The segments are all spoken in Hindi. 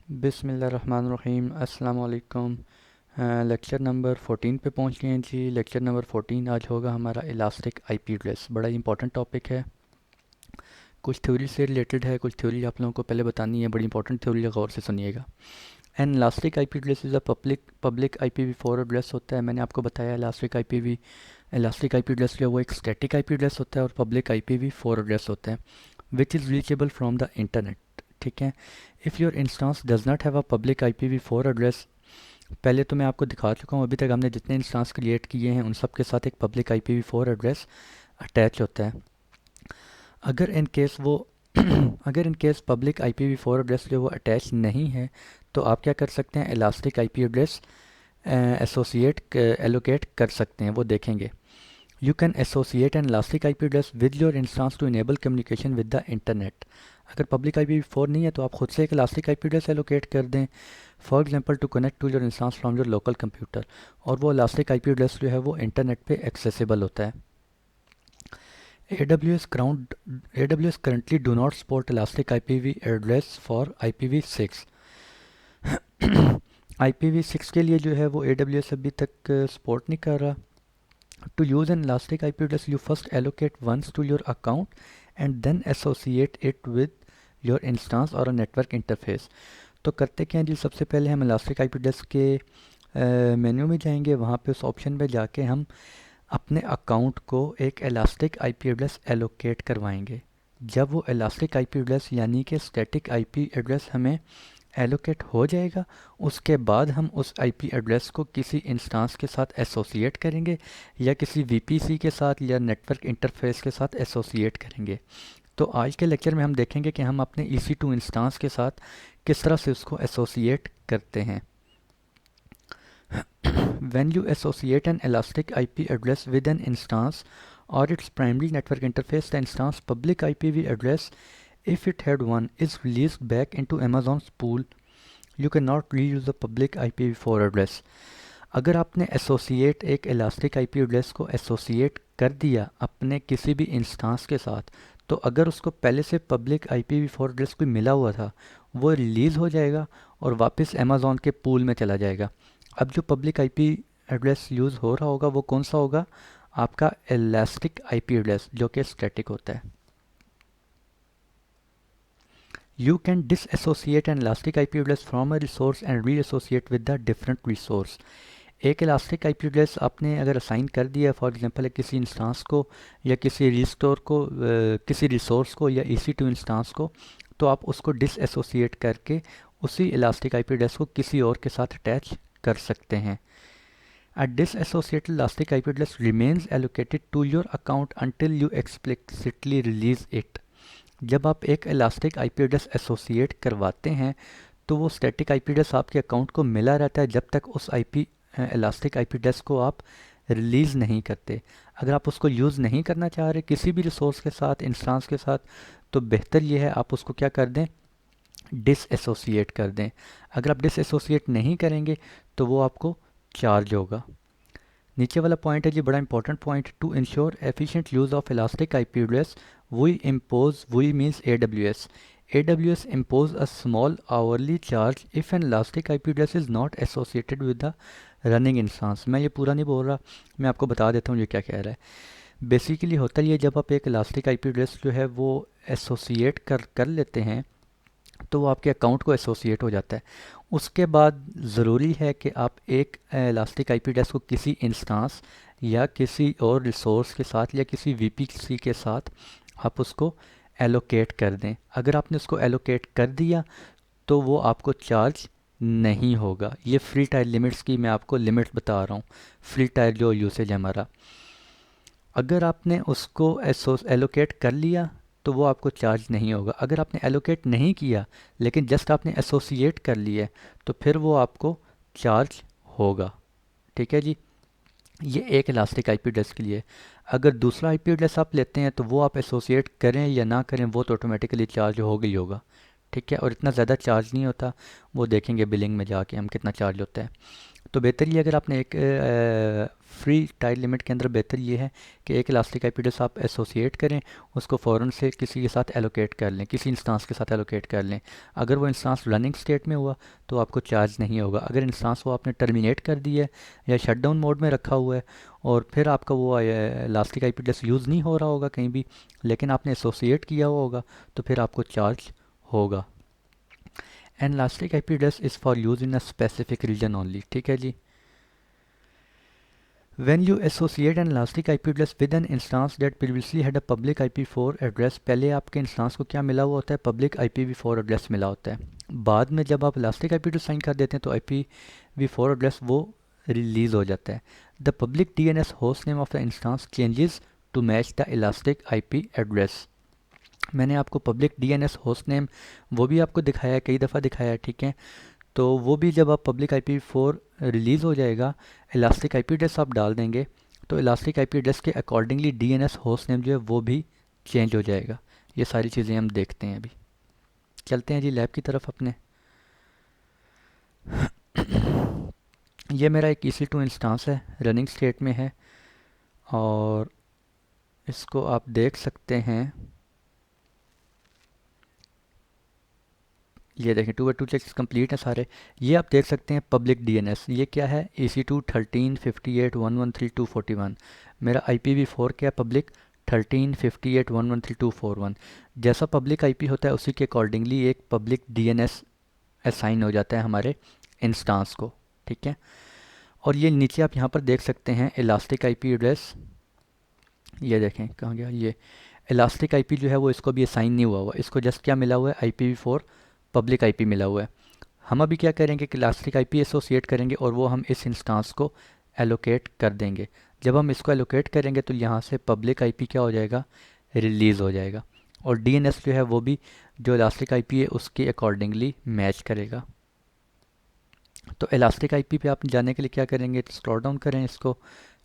बिस्मिल्लाहिर्रहमानिर्रहीम अस्सलाम वालेकुम। लेक्चर नंबर 14 पे पहुंच गए हैं जी। लेक्चर नंबर 14 आज होगा हमारा इलास्टिक आईपी एड्रेस। बड़ा इंपॉर्टेंट टॉपिक है, कुछ थ्योरी से रिलेटेड है, कुछ थ्योरी आप लोगों को पहले बतानी है। बड़ी इंपॉर्टेंट थ्योरी है, गौर से सुनिएगा। N elastic IP address is a public IPv4 address होता है। मैंने आपको बताया इलास्टिक आईपी एड्रेस जो है वो एक स्टैटिक आईपी एड्रेस होता है और पब्लिक IPv4 एड्रेस होता है which is reachable from the internet. ठीक है। If your instance does not have a public IPv4 address, पहले तो मैं आपको दिखा चुका हूँ, अभी तक हमने जितने इंस्टांस क्रिएट किए हैं उन सब के साथ एक पब्लिक IPv4 एड्रेस अटैच होता है। अगर इन केस वो अगर in case public IPv4 address जो वो अटैच नहीं है, तो आप क्या कर सकते हैं, elastic IP address associate allocate कर सकते हैं। वो देखेंगे। You can associate an elastic IP address with your instance to enable communication with the internet. अगर पब्लिक IPv4 नहीं है तो आप खुद से एक इलास्टिक आईपी एड्रेस एलोकेट कर दें, for example to connect to your instance from your local computer, और वो इलास्टिक आईपी एड्रेस जो है वो इंटरनेट पे एक्सेसिबल होता है। AWS currently do not support elastic IPv address for IPv6। IPv6 के लिए जो है वो AWS अभी तक सपोर्ट नहीं कर रहा। To use an elastic IP address, you first allocate once to your account and then associate it with your instance or a network interface। तो करते क्या है जी, सबसे पहले हम इलास्टिक आईपी एड्रेस के मेन्यू में जाएंगे, वहाँ पे उस ऑप्शन पे जाके हम अपने अकाउंट को एक इलास्टिक आईपी एड्रेस एलोकेट करवाएंगे। जब वो इलास्टिक आईपी एड्रेस यानी कि स्टैटिक आईपी एड्रेस हमें एलोकेट हो जाएगा, उसके बाद हम उस आईपी एड्रेस को किसी इंस्टांस के साथ एसोसिएट करेंगे या किसी वीपीसी के साथ या नेटवर्क इंटरफेस के साथ एसोसिएट करेंगे। तो आज के लेक्चर में हम देखेंगे कि हम अपने EC2 इंस्टांस के साथ किस तरह से उसको एसोसिएट करते हैं। When you associate an elastic IP address with an instance or its primary network interface, the instance public IPv address, if it had one, is released back into Amazon's pool. You cannot reuse the public IPv4 address। अगर आपने एसोसिएट एक इलास्टिक आईपी एड्रेस को एसोसिएट कर दिया अपने किसी भी इंस्टांस के साथ, तो अगर उसको पहले से पब्लिक IPv4 एड्रेस कोई मिला हुआ था, वो रिलीज़ हो जाएगा और वापस अमेज़ॉन के पूल में चला जाएगा। अब जो पब्लिक आईपी एड्रेस यूज़ हो रहा होगा वो कौन सा होगा, आपका इलास्टिक आईपी एड्रेस जो कि स्टैटिक होता है। You can disassociate an elastic IP address from a resource and reassociate with the different resource। एक इलास्टिक आईपी एड्रेस आपने अगर असाइन कर दिया, फॉर एग्जांपल किसी इंस्टांस को या किसी रिस्टोर को, किसी रिसोर्स को या EC2 इंस्टांस को, तो आप उसको डिसएसोसिएट करके उसी इलास्टिक आईपी एड्रेस को किसी और के साथ अटैच कर सकते हैं। A disassociated elastic IP address remains allocated to your account until you explicitly release it। जब आप एक इलास्टिक आईपी एड्रेस एसोसिएट करवाते हैं तो वो स्टैटिक आईपी एड्रेस आपके अकाउंट को मिला रहता है जब तक उस इलास्टिक आईपी एड्रेस को आप रिलीज़ नहीं करते। अगर आप उसको यूज़ नहीं करना चाह रहे किसी भी रिसोर्स के साथ, इंस्टांस के साथ, तो बेहतर ये है आप उसको क्या कर दें, डिसएसोसिएट कर दें। अगर आप डिसएसोसिएट नहीं करेंगे तो वो आपको चार्ज होगा। नीचे वाला पॉइंट है जी, बड़ा important point. To ensure efficient use of elastic IP address we means AWS impose a small hourly charge if an elastic IP address is not associated with the running instance। मैं ये पूरा नहीं बोल रहा, मैं आपको बता देता हूँ ये क्या कह रहा है। बेसिकली होता ये, जब आप एक इलास्टिक आईपी एड्रेस जो है वो एसोसिएट कर लेते हैं तो वो आपके अकाउंट को एसोसिएट हो जाता है। उसके बाद ज़रूरी है कि आप एक इलास्टिक आईपी एड्रेस को किसी इंस्टांस या किसी और रिसोर्स के साथ या किसी वीपीसी के साथ आप उसको एलोकेट कर दें। अगर आपने उसको एलोकेट कर दिया तो वो आपको चार्ज नहीं होगा। ये फ्री टायर लिमिट्स की मैं आपको लिमिट बता रहा हूँ, फ्री टायर जो यूसेज है हमारा। अगर आपने उसको एलोकेट कर लिया तो वो आपको चार्ज नहीं होगा। अगर आपने एलोकेट नहीं किया लेकिन जस्ट आपने एसोसिएट कर लिया है तो फिर वो आपको चार्ज होगा। ठीक है जी, ये एक इलास्टिक आईपी एड्रेस के लिए। अगर दूसरा आईपी एड्रेस आप लेते हैं तो वो आप एसोसिएट करें या ना करें वो तो ऑटोमेटिकली चार्ज हो गई होगा। ठीक है, और इतना ज़्यादा चार्ज नहीं होता, वो देखेंगे बिलिंग में जाके हम कितना चार्ज होता है। तो बेहतर ये, अगर आपने एक फ्री टाइम लिमिट के अंदर, बेहतर ये है कि एक इलास्टिक आईपी एड्रेस आप एसोसिएट करें, उसको फ़ौरन से किसी के साथ एलोकेट कर लें, किसी इंस्टांस के साथ एलोकेट कर लें। अगर वो इंस्टांस रनिंग स्टेट में हुआ तो आपको चार्ज नहीं होगा। अगर इंस्टांस वो आपने टर्मिनेट कर दिया है या शटडाउन मोड में रखा हुआ है और फिर आपका वो इलास्टिक आईपी एड्रेस यूज़ नहीं हो रहा होगा कहीं भी, लेकिन आपने एसोसिएट किया हुआ होगा, तो फिर आपको चार्ज होगा। And elastic IP address is for use in a specific region only, ठीक है जी। When you associate an elastic IP address with an instance that previously had a public IPv4 address, पहले आपके इंस्टांस को क्या मिला हुआ होता है? पब्लिक IPv4 एड्रेस मिला होता है। बाद में जब आप इलास्टिक IP एड्रेस साइन कर देते हैं तो IPv4 एड्रेस वो रिलीज हो जाता है। The public DNS host name of the instance changes to match the elastic IP address. मैंने आपको पब्लिक DNS होस्ट नेम वो भी आपको दिखाया है, कई दफ़ा दिखाया है, ठीक है। तो वो भी जब आप पब्लिक IP4 रिलीज़ हो जाएगा, इलास्टिक आईपी एड्रेस आप डाल देंगे, तो इलास्टिक आईपी एड्रेस के अकॉर्डिंगली DNS होस्ट नेम जो है वो भी चेंज हो जाएगा। ये सारी चीज़ें हम देखते हैं अभी। चलते हैं जी लैब की तरफ अपने। ये मेरा एक EC2 इंस्टांस है, रनिंग स्टेट में है, और इसको आप देख सकते हैं। ये देखें 2/2 चेक्स कंप्लीट हैं सारे। ये आप देख सकते हैं पब्लिक DNS, ये क्या है? EC2 1358113241। मेरा IPv4 क्या है? पब्लिक 1358113241। जैसा पब्लिक आईपी होता है उसी के अकॉर्डिंगली एक पब्लिक DNS असाइन हो जाता है हमारे इंस्टांस को, ठीक है। और ये नीचे आप यहाँ पर देख सकते हैं इलास्टिक आईपी एड्रेस। ये देखें कहाँ गया ये इलास्टिक आईपी जो है वो इसको भी असाइन नहीं हुआ इसको जस्ट क्या मिला हुआ है? IPv4 पब्लिक आईपी मिला हुआ है। हम अभी क्या करेंगे कि इलास्टिक आईपी एसोसिएट करेंगे और वो हम इस इंस्टांस को एलोकेट कर देंगे। जब हम इसको एलोकेट करेंगे तो यहाँ से पब्लिक आईपी क्या हो जाएगा? रिलीज़ हो जाएगा, और DNS जो है वो भी जो इलास्टिक आईपी है उसके अकॉर्डिंगली मैच करेगा। तो इलास्टिक आईपी पे आप जाने के लिए क्या करेंगे? स्क्रॉल डाउन करें, इसको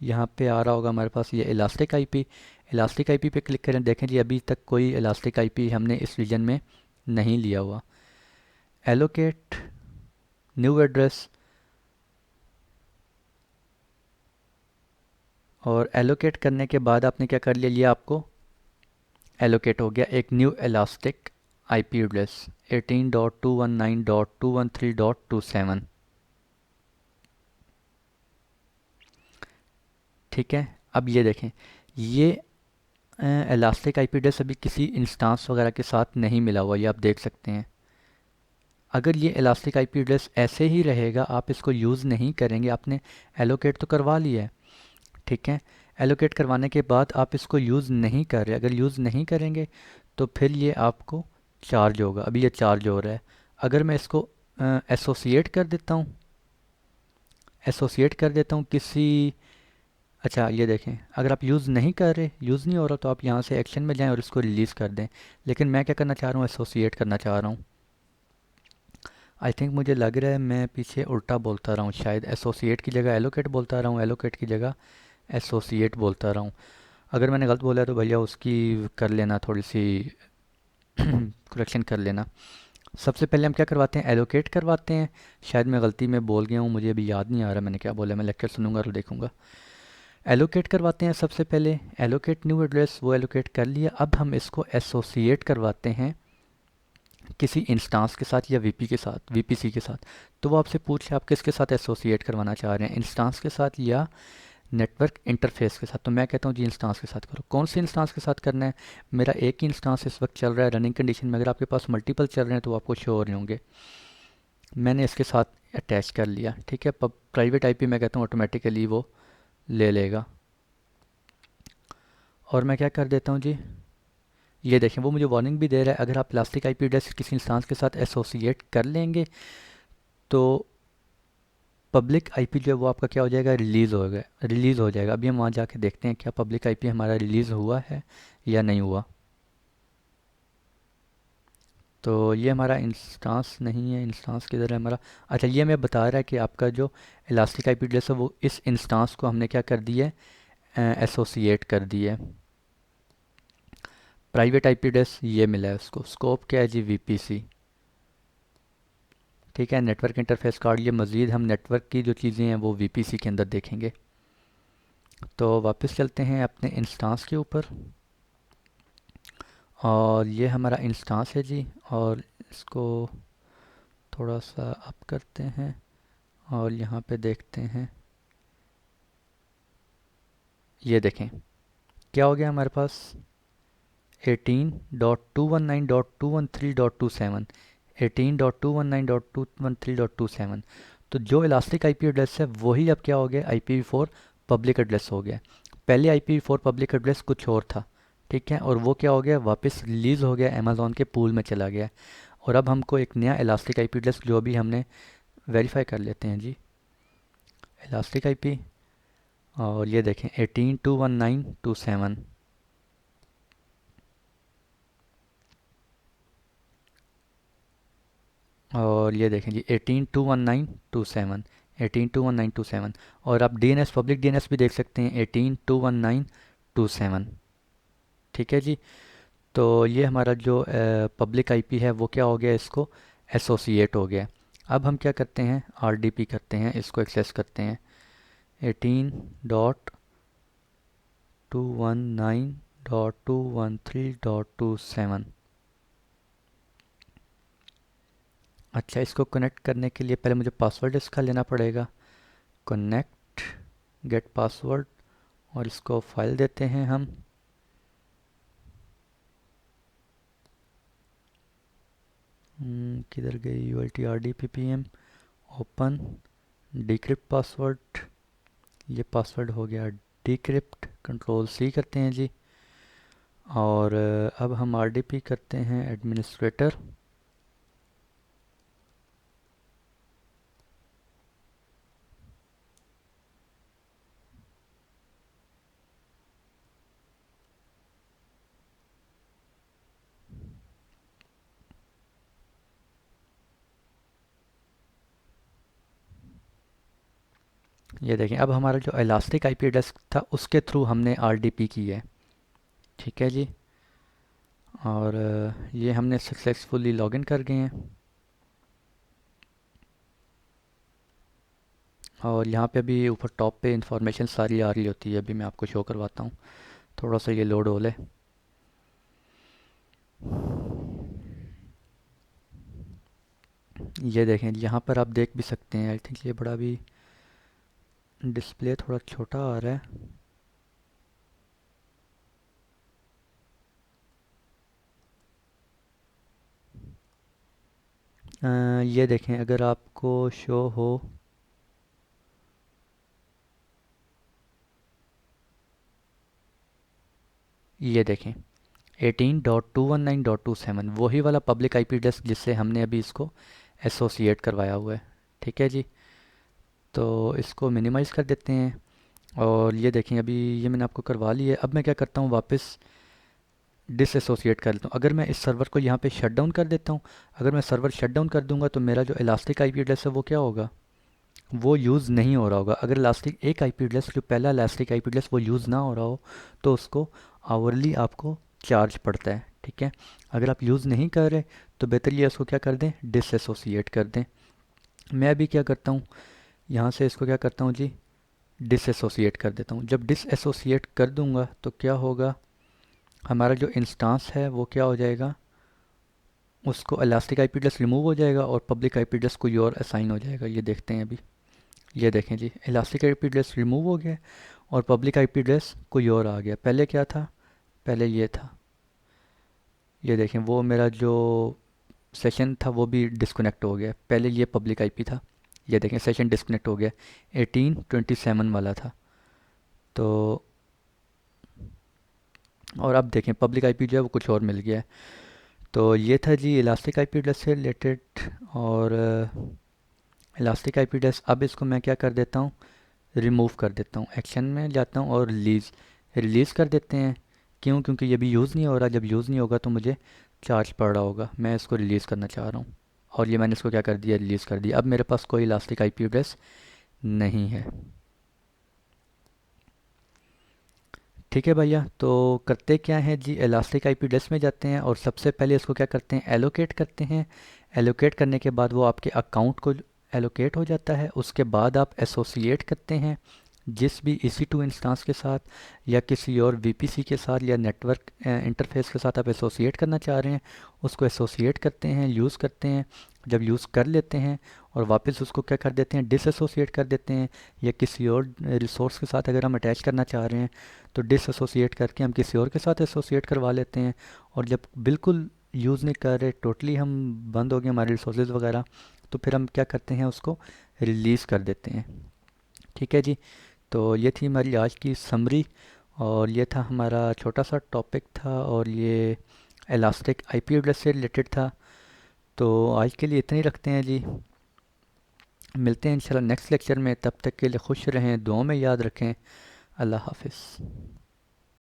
यहाँ पे आ रहा होगा हमारे पास ये इलास्टिक आईपी। इलास्टिक आईपी पे क्लिक करें। देखें जी अभी तक कोई इलास्टिक आईपी हमने इस रीजन में नहीं लिया हुआ। एलोकेट न्यू एड्रेस, और एलोकेट करने के बाद आपने क्या कर लिया? ये आपको एलोकेट हो गया एक न्यू इलास्टिक आईपी एड्रेस 18.219.213.27, ठीक है। अब ये देखें, ये इलास्टिक आईपी एड्रेस अभी किसी इंस्टांस वगैरह के साथ नहीं मिला हुआ, ये आप देख सकते हैं। अगर ये इलास्टिक आईपी एड्रेस ऐसे ही रहेगा, आप इसको यूज़ नहीं करेंगे, आपने एलोकेट तो करवा लिया है, ठीक है। एलोकेट करवाने के बाद आप इसको यूज़ नहीं कर रहे, अगर यूज़ नहीं करेंगे तो फिर ये आपको चार्ज होगा। अभी ये चार्ज हो रहा है। अगर मैं इसको एसोसिएट कर देता हूँ, एसोसिएट कर देता हूँ किसी, अच्छा ये देखें, अगर आप यूज़ नहीं कर रहे, यूज़ नहीं हो रहा, तो आप यहाँ से एक्शन में जाएं और इसको रिलीज़ कर दें। लेकिन मैं क्या करना चाह रहा हूँ? एसोसिएट करना चाह रहा हूँ। आई थिंक मुझे लग रहा है मैं पीछे उल्टा बोलता रहा हूँ, शायद एसोसिएट की जगह एलोकेट बोलता रहा हूँ, एलोकेट की जगह एसोसिएट बोलता रहा हूँ। अगर मैंने गलत बोला है तो भैया उसकी कर लेना, थोड़ी सी करेक्शन कर लेना। सबसे पहले हम क्या करवाते हैं? एलोकेट करवाते हैं। शायद मैं गलती में बोल गया हूँ, मुझे अभी याद नहीं आ रहा मैंने क्या बोला, मैं लेक्चर सुनूंगा तो देखूंगा। एलोकेट करवाते हैं सबसे पहले, एलोकेट न्यू एड्रेस, वो एलोकेट कर लिया। अब हम इसको एसोसिएट करवाते हैं किसी इंस्टांस के साथ या वीपी के साथ, वीपीसी के साथ। तो वो आपसे पूछ ले आप किसके साथ एसोसिएट करवाना चाह रहे हैं, इंस्टांस के साथ या नेटवर्क इंटरफेस के साथ। तो मैं कहता हूँ जी इंस्टांस के साथ करो। कौन से इंस्टांस के साथ करना है? मेरा एक ही इंस्टांस इस वक्त चल रहा है रनिंग कंडीशन में। अगर आपके पास मल्टीपल चल रहे हैं तो आपको शो हो रहे होंगे। मैंने इसके साथ अटैच कर लिया, ठीक है। प्राइवेट आईपी मैं कहता हूँ ऑटोमेटिकली वो ले लेगा। और मैं क्या कर देता हूँ जी, ये देखें वो मुझे वार्निंग भी दे रहा है, अगर आप प्लास्टिक आईपी एड्रेस किसी इंस्टांस के साथ एसोसिएट कर लेंगे तो पब्लिक आईपी जो है वो आपका क्या हो जाएगा? रिलीज़ हो जाएगा। अभी हम वहाँ जाके देखते हैं क्या पब्लिक आईपी हमारा रिलीज़ हुआ है या नहीं हुआ। तो ये हमारा इंस्टांस नहीं है, इंस्टांस किधर है हमारा? अच्छा ये मैं बता रहा है कि आपका जो इलास्टिक आईपी एड्रेस है वो इस इंस्टांस को हमने क्या कर दिया है? एसोसिएट कर दिया है। प्राइवेट आईपी एड्रेस ये मिला है उसको, स्कोप क्या है जी? वीपीसी, ठीक है, नेटवर्क इंटरफेस कार्ड। ये मज़ीद हम नेटवर्क की जो चीज़ें हैं वो वीपीसी के अंदर देखेंगे। तो वापस चलते हैं अपने इंस्टांस के ऊपर, और ये हमारा इंस्टांस है जी। और इसको थोड़ा सा अप करते हैं और यहाँ पे देखते हैं। ये देखें क्या हो गया हमारे पास, 18.219.213.27, 18.219.213.27। तो जो इलास्टिक आईपी एड्रेस है वही अब क्या हो गया, IPv4 पब्लिक एड्रेस हो गया। पहले IPv4 पब्लिक एड्रेस कुछ और था, ठीक है, और वो क्या हो गया, वापस रिलीज़ हो गया, अमेज़ॉन के पूल में चला गया। और अब हमको एक नया इलास्टिक आईपी एड्रेस जो भी हमने वेरीफाई कर लेते हैं जी, इलास्टिक आईपी। और ये देखें 18.219.27। और ये देखें जी 18.219.27, 18.219.27। और आप DNS पब्लिक DNS भी देख सकते हैं 18.219.27। ठीक है जी। तो ये हमारा जो पब्लिक आईपी है वो क्या हो गया, इसको एसोसिएट हो गया। अब हम क्या करते हैं, RDP करते हैं, इसको एक्सेस करते हैं 18.219.213.27। अच्छा, इसको कनेक्ट करने के लिए पहले मुझे पासवर्ड इसका लेना पड़ेगा। कनेक्ट गेट पासवर्ड, और इसको फाइल देते हैं हम। किधर गई ULTRDPPM, ओपन डिक्रिप्ट पासवर्ड। ये पासवर्ड हो गया डिक्रिप्ट, कंट्रोल C करते हैं जी। और अब हम RDP करते हैं एडमिनिस्ट्रेटर। ये देखें अब हमारा जो इलास्टिक आईपी एड्रेस था उसके थ्रू हमने RDP की है। ठीक है जी। और ये हमने सक्सेसफुली लॉगिन कर गए हैं। और यहाँ पे अभी ऊपर टॉप पे इंफॉर्मेशन सारी आ रही होती है, अभी मैं आपको शो करवाता हूँ, थोड़ा सा ये लोड हो ले। ये देखें यहाँ पर आप देख भी सकते हैं, आई थिंक ये बड़ा भी डिस्प्ले थोड़ा छोटा आ रहा है। ये देखें अगर आपको शो हो, ये देखें 18.219.27 वही वाला पब्लिक आईपी एड्रेस जिससे हमने अभी इसको एसोसिएट करवाया हुआ है। ठीक है जी। तो इसको मिनिमाइज़ कर देते हैं। और ये देखें अभी ये मैंने आपको करवा लिया है। अब मैं क्या करता हूँ, वापस डिसएसोसिएट कर लेता हूँ। अगर मैं इस सर्वर को यहाँ पे शट डाउन कर देता हूँ, अगर मैं सर्वर शट डाउन कर दूंगा तो मेरा जो इलास्टिक आईपी एड्रेस है वो क्या होगा, वो यूज़ नहीं हो रहा होगा। अगर इलास्टिक एक आईपी एड्रेस, जो पहला इलास्टिक आईपी एड्रेस वो यूज़ ना हो रहा हो तो उसको आवरली आपको चार्ज पड़ता है। ठीक है, अगर आप यूज़ नहीं कर रहे तो बेहतर ये उसको क्या कर दें, डिसएसोसिएट कर दें। मैं अभी क्या करता हूँ, यहाँ से इसको क्या करता हूँ जी, डिसएसोसिएट कर देता हूँ। जब डिसएसोसिएट कर दूंगा तो क्या होगा, हमारा जो इंस्टांस है वो क्या हो जाएगा, उसको इलास्टिक आईपी एड्रेस रिमूव हो जाएगा और पब्लिक आईपी एड्रेस कोई और असाइन हो जाएगा। ये देखते हैं अभी, ये देखें जी इलास्टिक आईपी एड्रेस रिमूव हो गया और पब्लिक आईपी एड्रेस कोई और आ गया। पहले क्या था, पहले ये था, ये देखें वो मेरा जो सेशन था वो भी डिस्कनेक्ट हो गया। पहले ये पब्लिक आईपी था, ये देखें सेशन डिस्कनेक्ट हो गया, 1827 वाला था। तो और अब देखें पब्लिक आईपी जो है वो कुछ और मिल गया है। तो ये था जी इलास्टिक आईपी एड्रेस से रिलेटेड। और इलास्टिक आईपी एड्रेस अब इसको मैं क्या कर देता हूँ, रिमूव कर देता हूँ, एक्शन में जाता हूँ और रिलीज़ रिलीज़ कर देते हैं। क्यों, क्योंकि ये भी यूज़ नहीं हो रहा, जब यूज़ नहीं होगा तो मुझे चार्ज पड़ रहा होगा। मैं इसको रिलीज़ करना चाह रहा हूँ और ये मैंने इसको क्या कर दिया, रिलीज़ कर दिया। अब मेरे पास कोई इलास्टिक आईपी एड्रेस नहीं है। ठीक है भैया, तो करते क्या है जी, इलास्टिक आईपी एड्रेस में जाते हैं और सबसे पहले इसको क्या करते हैं, एलोकेट करते हैं। एलोकेट करने के बाद वो आपके अकाउंट को एलोकेट हो जाता है। उसके बाद आप एसोसिएट करते हैं जिस भी EC2 इंस्टेंस के साथ या किसी और VPC के साथ या नेटवर्क इंटरफेस के साथ आप एसोसिएट करना चाह रहे हैं, उसको एसोसिएट करते हैं, यूज़ करते हैं। जब यूज़ कर लेते हैं और वापस उसको क्या कर देते हैं, डिसएसोसिएट कर देते हैं, या किसी और रिसोर्स के साथ अगर हम अटैच करना चाह रहे हैं तो डिसएसोसिएट करके हम किसी और के साथ एसोसिएट करवा लेते हैं। और जब बिल्कुल यूज़ नहीं कर रहे, टोटली हम बंद हो गए हमारे रिसोर्सेज वगैरह, तो फिर हम क्या करते हैं, उसको रिलीज़ कर देते हैं। ठीक है जी। तो ये थी हमारी आज की समरी, और ये था हमारा छोटा सा टॉपिक था, और ये इलास्टिक आईपी एड्रेस से रिलेटेड था। तो आज के लिए इतना ही रखते हैं जी। मिलते हैं इंशाल्लाह नेक्स्ट लेक्चर में। तब तक के लिए खुश रहें, दुआओं में याद रखें। अल्लाह हाफिज़।